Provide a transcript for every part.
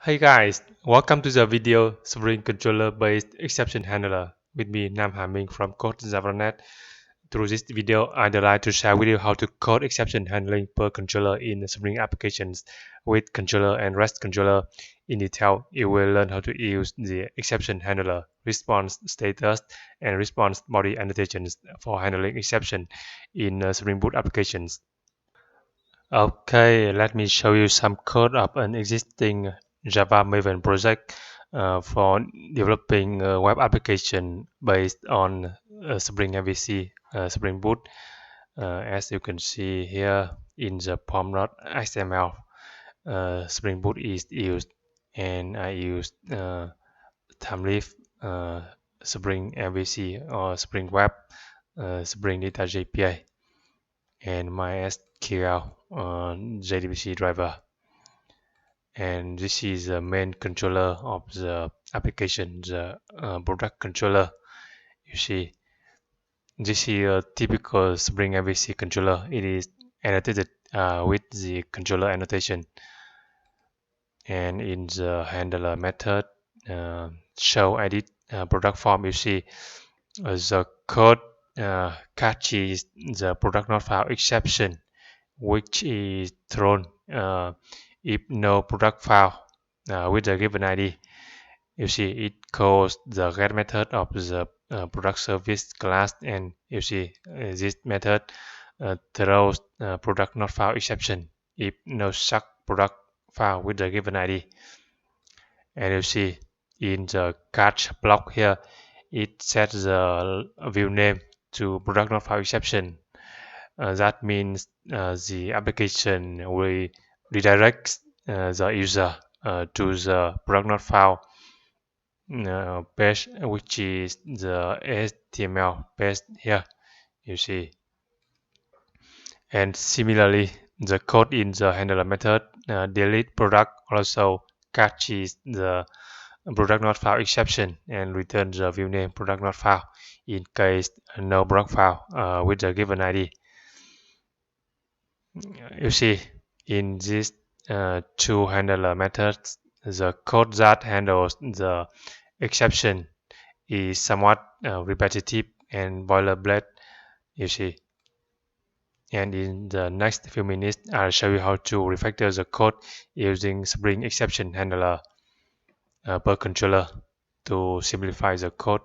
Hey guys, welcome to the video Spring Controller-Based Exception Handler with me Nam Ha Ming from Code Java.net. Through this video, I'd like to share with you how to code exception handling per controller in Spring applications with controller and REST controller. In detail, you will learn how to use the exception handler, response status, and response body annotations for handling exception in Spring Boot applications. Okay, let me show you some code of an existing Java Maven project for developing a web application based on Spring MVC, Spring Boot. As you can see here in the pom.xml, Spring Boot is used, and I used Timeleaf, Spring MVC or Spring Web, Spring Data API, and MySQL JDBC driver. And this is the main controller of the application, the product controller. You see, this is a typical Spring MVC controller. It is annotated with the controller annotation. And in the handler method, show edit product form, you see the code catches the product not found exception, which is thrown if no product found with the given ID. You see it calls the get method of the product service class, and you see this method throws product not found exception if no such product found with the given ID. And you see in the catch block here, it sets the view name to product not found exception. That means the application will redirect the user to the product not found page, which is the HTML page here, you see. And similarly, the code in the handler method delete product also catches the product not found exception and returns the view name product not found in case no product found with the given ID. You see, in these two handler methods, the code that handles the exception is somewhat repetitive and boilerplate, you see. And in the next few minutes, I'll show you how to refactor the code using Spring Exception Handler per controller to simplify the code.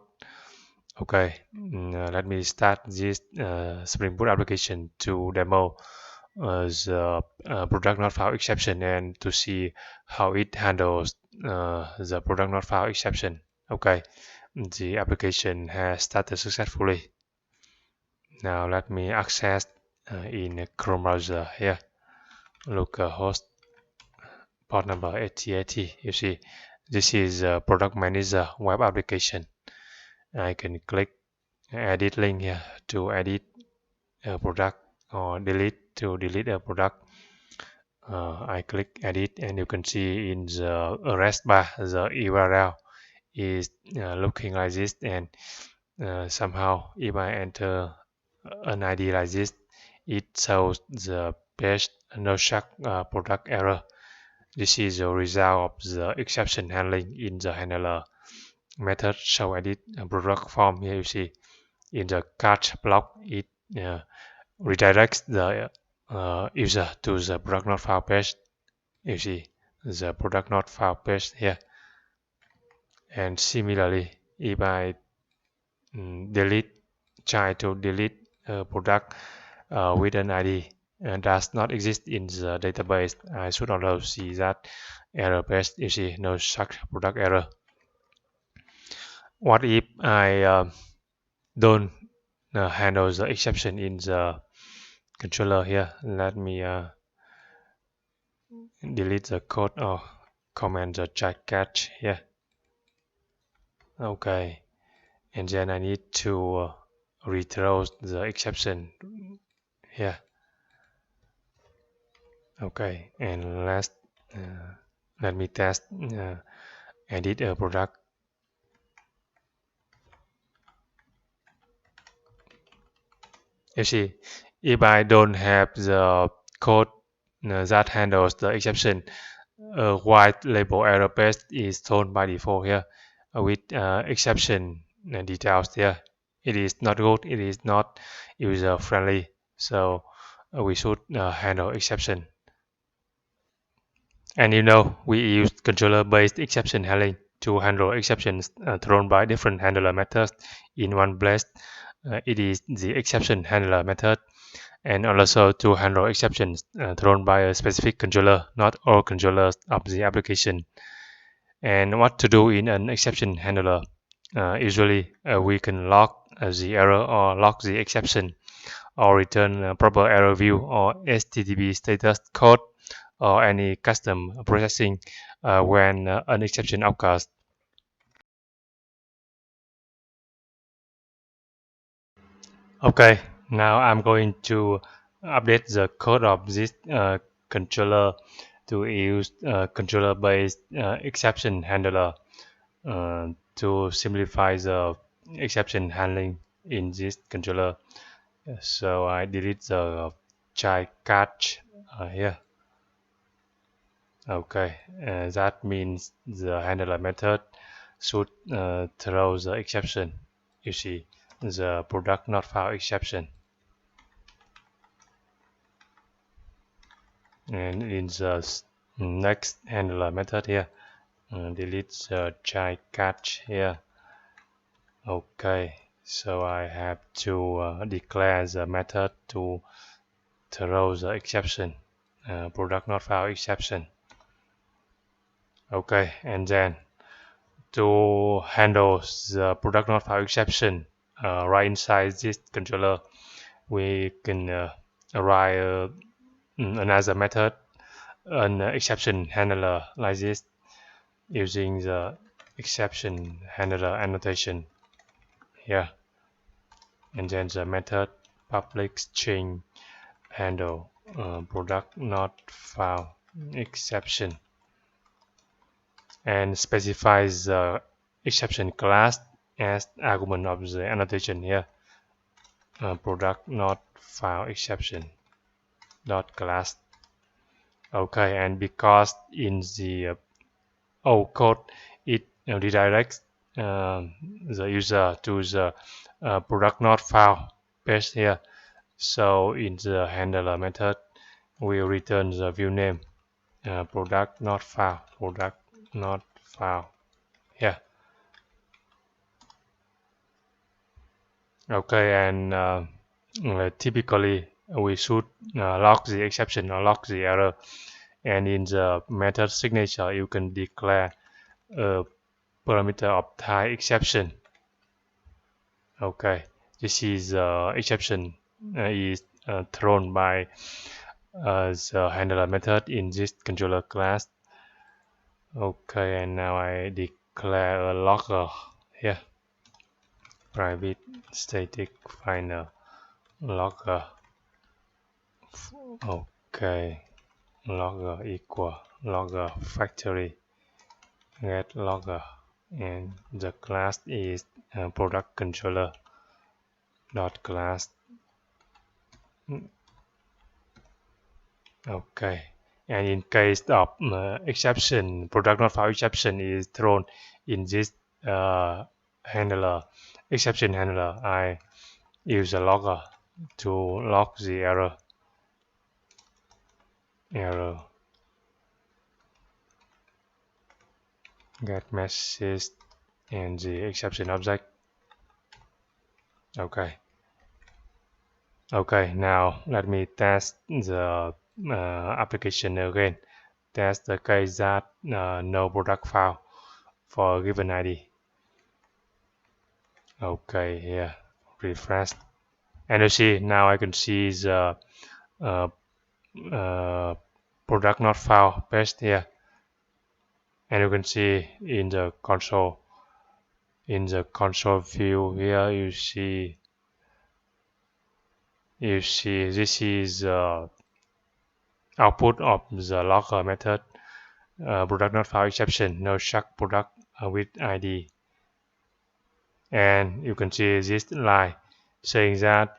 Okay, let me start this Spring Boot application to demo the product not found exception and to see how it handles the product not found exception. Okay, the application has started successfully. Now let me access in a Chrome browser here. Localhost port number 8080. You see, this is a product manager web application. I can click edit link here to edit a product or delete to delete a product. I click edit, and you can see in the address bar the URL is looking like this, and somehow if I enter an ID like this, it shows the page no such product error. This is the result of the exception handling in the handler method show edit product form. Here you see in the catch block, it redirects the user to the product not found page. You see the product not found page here. And similarly, if I try to delete a product with an ID does not exist in the database, I should also see that error page. You see no such product error. What if I don't handle the exception in the controller here? Let me delete the code or comment the check catch here. Okay, and then I need to rethrow the exception here. Okay, and let me test edit a product. You see, if I don't have the code that handles the exception, a white label error page is thrown by default here with exception details here. It is not good. It is not user friendly. So we should handle exception. And we use controller-based exception handling to handle exceptions thrown by different handler methods in one place. It is the exception handler method, and also to handle exceptions thrown by a specific controller, not all controllers of the application. And what to do in an exception handler? Usually, we can log the error or log the exception or return a proper error view or HTTP status code or any custom processing when an exception occurs. Okay, now I'm going to update the code of this controller to use controller-based exception handler to simplify the exception handling in this controller. So I delete the child catch here. Okay, that means the handler method should throw the exception. You see, the product not found exception. And in the next handler method here, delete the child catch here. Okay, so I have to declare the method to throw the exception, product not found exception. Okay, and then to handle the product not found exception right inside this controller, we can write another method, an exception handler like this, using the exception handler annotation here, and then the method public string handle product not found exception, and specifies the exception class as argument of the annotation here, product not found exception dot class. Okay, and because in the old code it redirects the user to the product not found page here, so in the handler method we return the view name product not found here. Okay, and typically we should log the exception or log the error, and in the method signature you can declare a parameter of type exception. Okay, this is exception is thrown by the handler method in this controller class. Okay, and now I declare a logger here, private static final logger. Okay, logger equal logger factory get logger, and the class is product controller dot class. Okay, and in case of exception, product not found exception is thrown in this handler, exception handler, I use a logger to log the error get message and the exception object. Okay, now let me test the application again. Test the case that no product found for a given ID. Okay, here, refresh, and you see now I can see the uh, product not found page here, and you can see in the console view here, you see this is output of the logger method, product not found exception, no check product with ID, and you can see this line saying that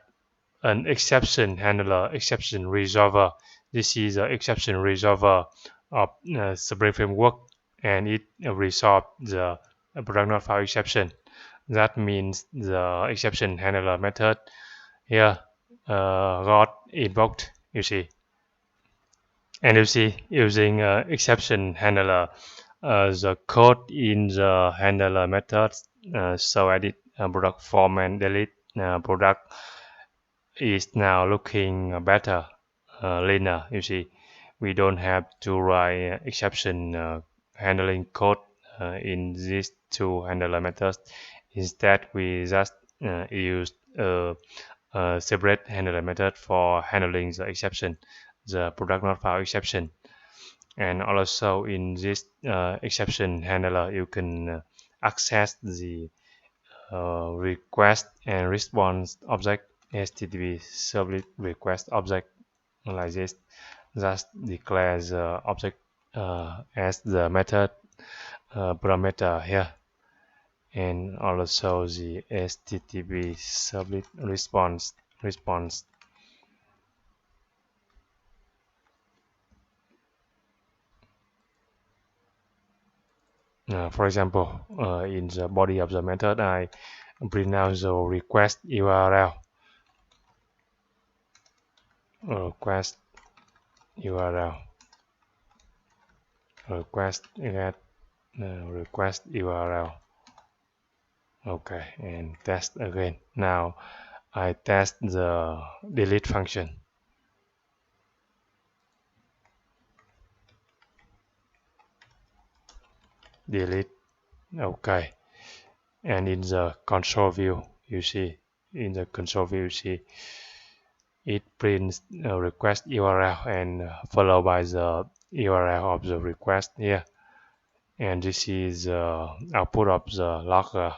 an exception handler, exception resolver. This is the exception resolver of Spring Framework, and it resolved the product not found exception. That means the exception handler method here got invoked, you see. And you see, using exception handler, the code in the handler method, so edit product form and delete product is now looking better, leaner. You see, we don't have to write exception handling code in these two handler methods. Instead, we just use a separate handler method for handling the exception, the product not found exception. And also in this exception handler, you can access the request and response object HTTP servlet request object like this. Just declare the object as the method parameter here, and also the HTTP servlet response. For example, in the body of the method, I print out the request URL. Request URL. Request get request URL. Okay, and test again. Now I test the delete function. Delete. Okay, and in the console view, you see, it prints a request URL and followed by the URL of the request here. And this is the output of the logger.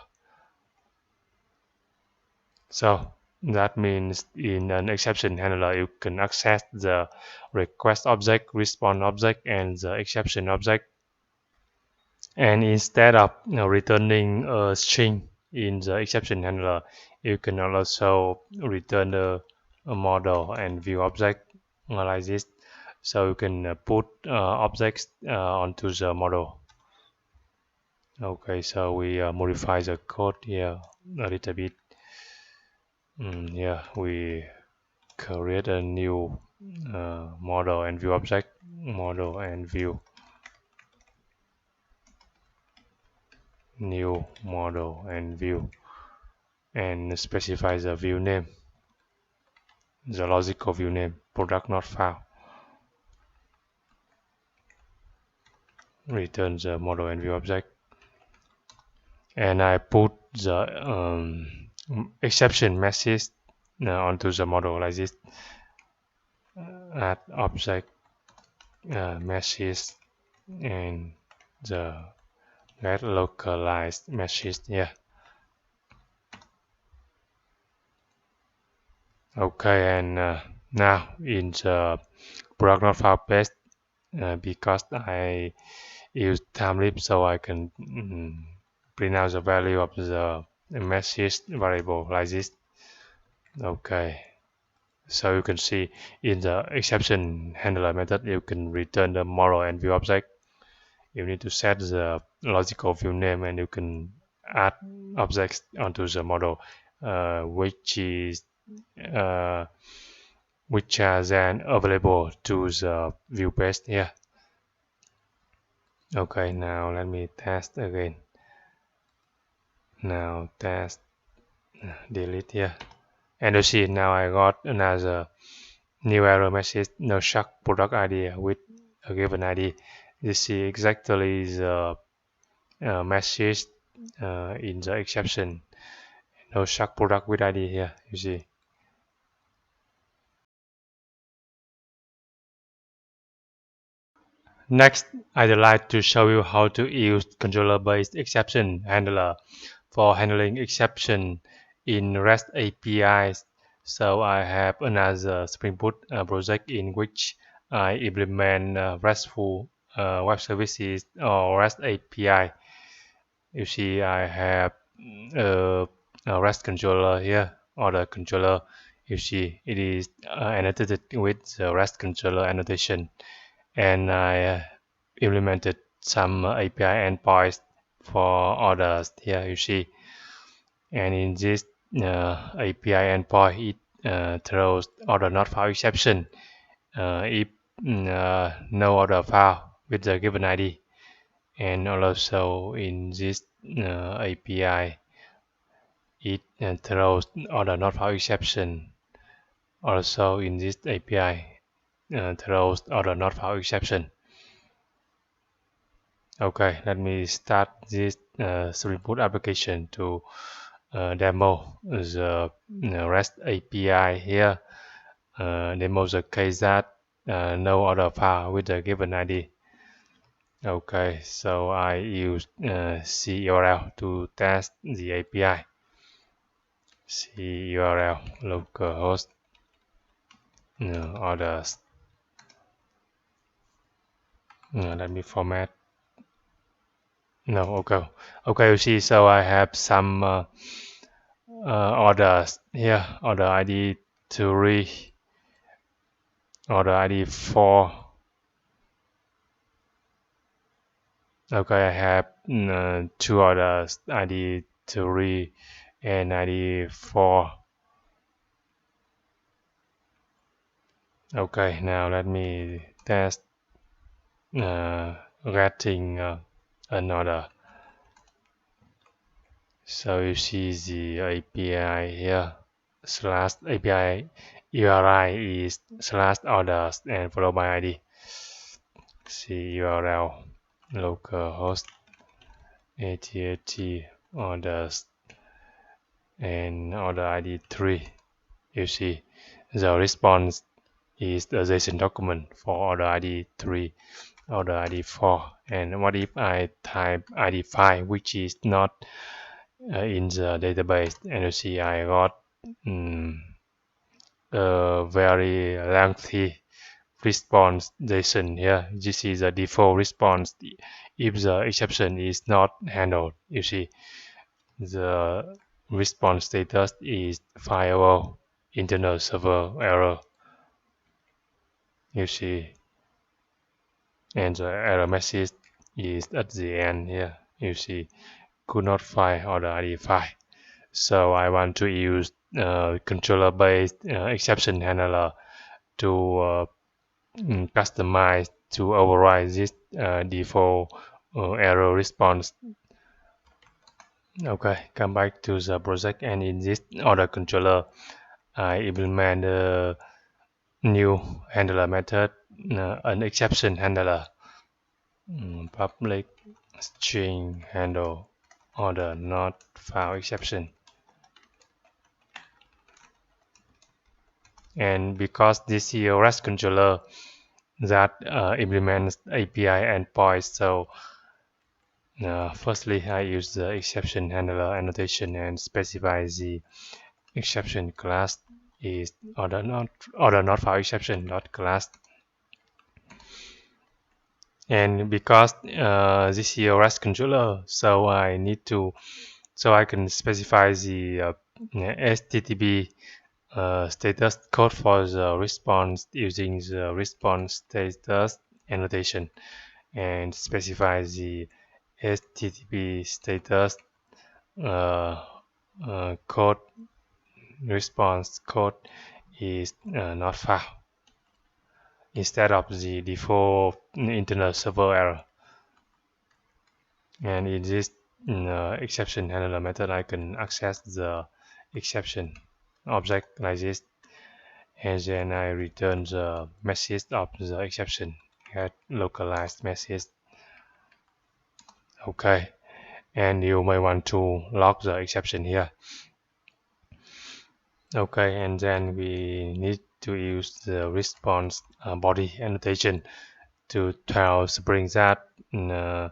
So that means in an exception handler, you can access the request object, response object, and the exception object. And instead of returning a string in the exception handler, you can also return a model and view object like this. So you can put objects onto the model. Okay, so we modify the code here a little bit. Yeah, we create a new model and view object, model and view, new model and view, and specify the view name, the logical view name, product not found. Return the model and view object, and I put the exception message onto the model like this. Add object message and the get localized message here. Okay, and now in the product not found page, because I use timelib, so I can print out the value of the message variable like this. Okay, so you can see in the exception handler method, you can return the model and view object. You need to set the logical view name, and you can add objects onto the model, which are then available to the view page here. Okay, now let me test again. Now test delete here, and you see now I got another new error message, no shock product ID with a given ID. You see exactly the message in the exception, no shock product with ID here, you see. Next, I'd like to show you how to use controller-based exception handler for handling exception in REST APIs. So I have another Spring Boot project in which I implement RESTful web services or REST API. You see, I have a REST controller here, or the controller. You see, it is annotated with the REST controller annotation, and I implemented some API endpoints for orders here, you see. And in this API endpoint, it throws order not found exception if no order found with the given ID. And also in this API, it throws order not found exception. Also in this API, throws order not found exception. Okay, let me start this Spring Boot application to demo the REST API here. Demo the case that no order found with the given ID. Okay, so I use CURL to test the API. CURL localhost orders. Let me format. No, okay. You see, so I have some orders here. Order ID 3, order ID 4. Okay, I have 2 orders, ID 3 and ID 4. Okay, now let me test getting another. So you see the API here, slash API URI is slash orders and followed by ID. CURL localhost ATAT orders and order ID 3. You see the response is the JSON document for order ID 3, order ID 4. And what if I type ID 5, which is not in the database? And you see I got a very lengthy response JSON here. This is the default response if the exception is not handled. You see the response status is fireable internal server error. You see, and the error message is at the end here. You see, could not find order ID 5. So I want to use controller-based exception handler to customize to override this default error response. Okay, come back to the project, and in this order controller, I implement a new handler method, an exception handler, public string handle order not found exception. And because this is a REST controller that implements API endpoints, so firstly I use the exception handler annotation and specify the exception class is order not found exception dot class. And because this is a REST controller, so I can specify the HTTP status code for the response using the response status annotation, and specify the HTTP status code response code is not found instead of the default internal server error. And in this exception handler method, I can access the exception object like this, and then I return the message of the exception at localized message. Okay, and you may want to log the exception here. Okay, and then we need to use the response body annotation to tell Spring that the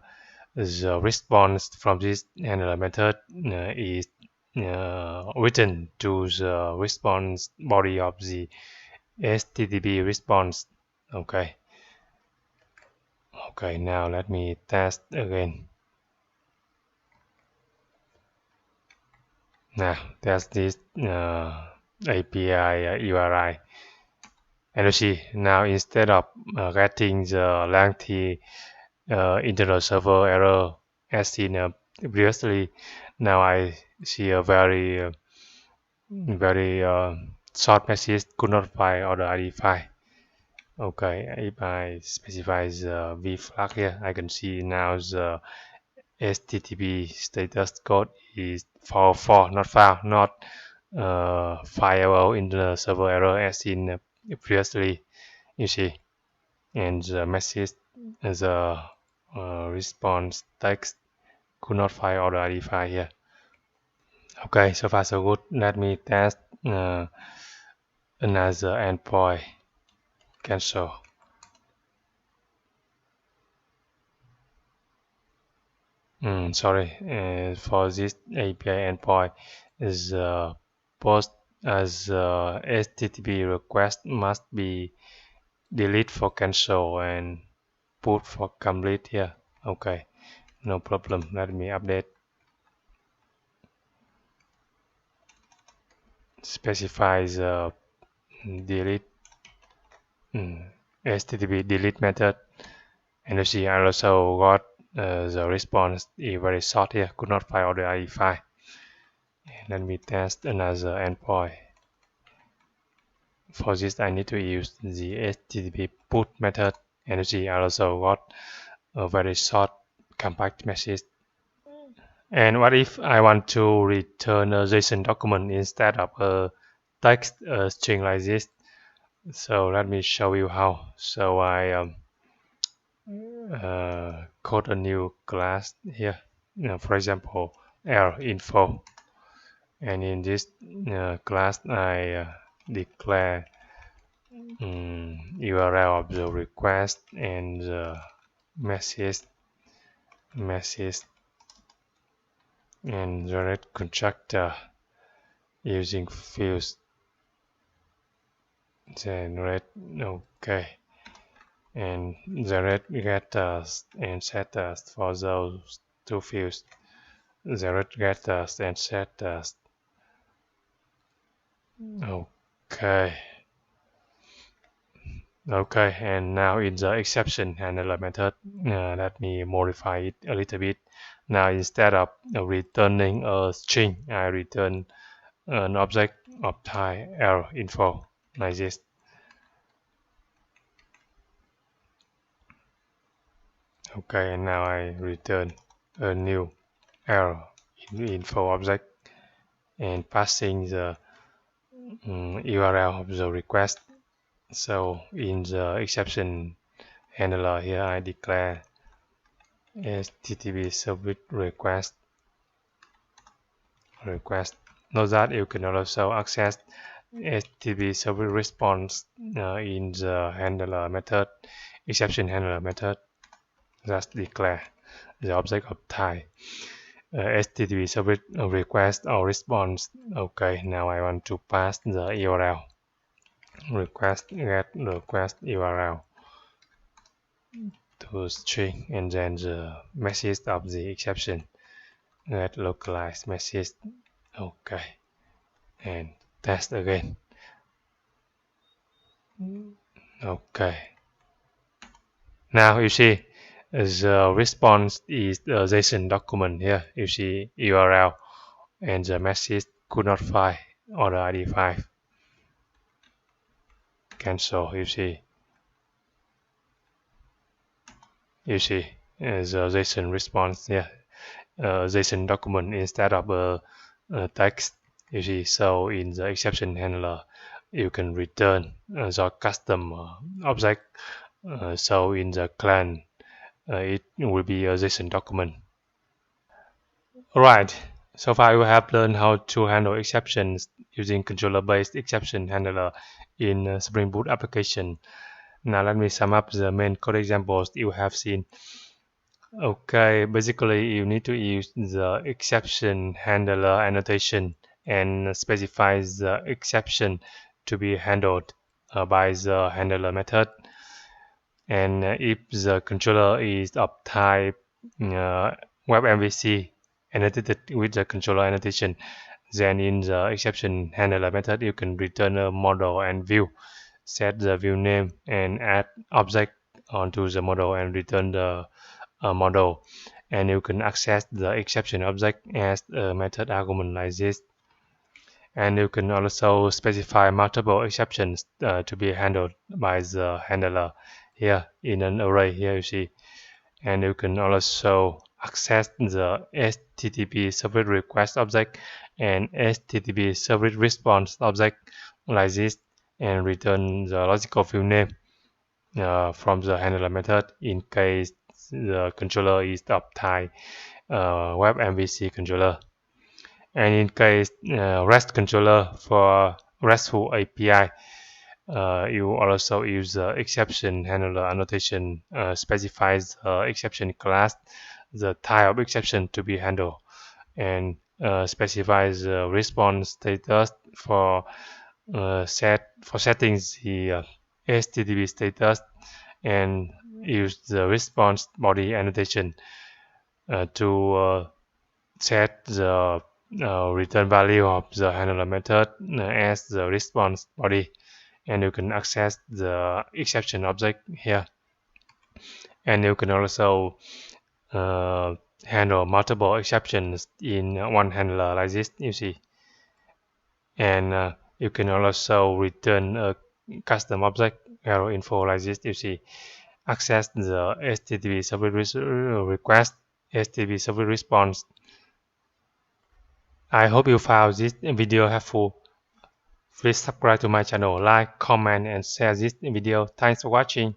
response from this handler method is written to the response body of the HTTP response. Okay, now let me test again. Now test this API URI. And you see now instead of getting the lengthy internal server error as seen previously. Now I see a very short message could not find order ID file. Okay, if I specify the v flag here, I can see now the HTTP status code is 44 not found, not fireable in the server error as in previously. You see, and the message, the response text could not find order ID file here. Okay, so far so good. Let me test another endpoint. Cancel. Sorry, for this API endpoint is post as HTTP request must be delete for cancel and put for complete here. Okay, no problem. Let me update. Specify the delete HTTP delete method, and you see I also got the response is very short here. Could not find all the IE file. Let me test another endpoint. For this, I need to use the HTTP put method, and you see I also got a very short compact message. And what if I want to return a JSON document instead of a text string like this? So let me show you how. So I code a new class here. For example, info, and in this class I declare URL of the request and the message and generate constructor using fields. Generate, okay, and generate getters and setters for those two fields. Generate getters and setters. Okay. Okay, and now in the exception handler method, let me modify it a little bit. Now instead of returning a string, I return an object of type error info like this. Okay, and now I return a new error info object and passing the URL of the request. So in the exception handler here, I declare HTTP service request. Note that you can also access HTTP service response in the handler method, exception handler method. Just declare the object of type HTTP service request or response. Okay, now I want to pass the URL. Request get request URL to string and then the message of the exception. Get localized message. Okay, and test again. Okay. Now you see the response is the JSON document here. You see URL and the message could not find order ID 5. Cancel. You see the JSON response here. JSON document instead of a text. You see, so in the exception handler, you can return the custom object. So in the client, it will be a JSON document. Alright, so far we have learned how to handle exceptions using controller-based exception handler in Spring Boot application. Now let me sum up the main code examples you have seen. Okay, basically you need to use the exception handler annotation and specify the exception to be handled by the handler method. And if the controller is of type Web MVC annotated with the controller annotation, then in the exception handler method you can return a model and view, set the view name and add object onto the model and return the model, and you can access the exception object as a method argument like this. And you can also specify multiple exceptions to be handled by the handler here in an array here you see. And you can also access the HTTP service request object and HTTP service response object like this, and return the logical field name from the handler method in case the controller is of type Web MVC controller. And in case REST controller for RESTful API, you also use the exception handler annotation specifies the exception class, the type of exception to be handled, and specifies the response status for settings the HTTP status, and use the response body annotation to set the return value of the handler method as the response body. And you can access the exception object here. And you can also handle multiple exceptions in one handler like this you see. And you can also return a custom object error info like this you see. Access the HTTP service request, HTTP service response. I hope you found this video helpful. Please subscribe to my channel, like, comment, and share this video. Thanks for watching.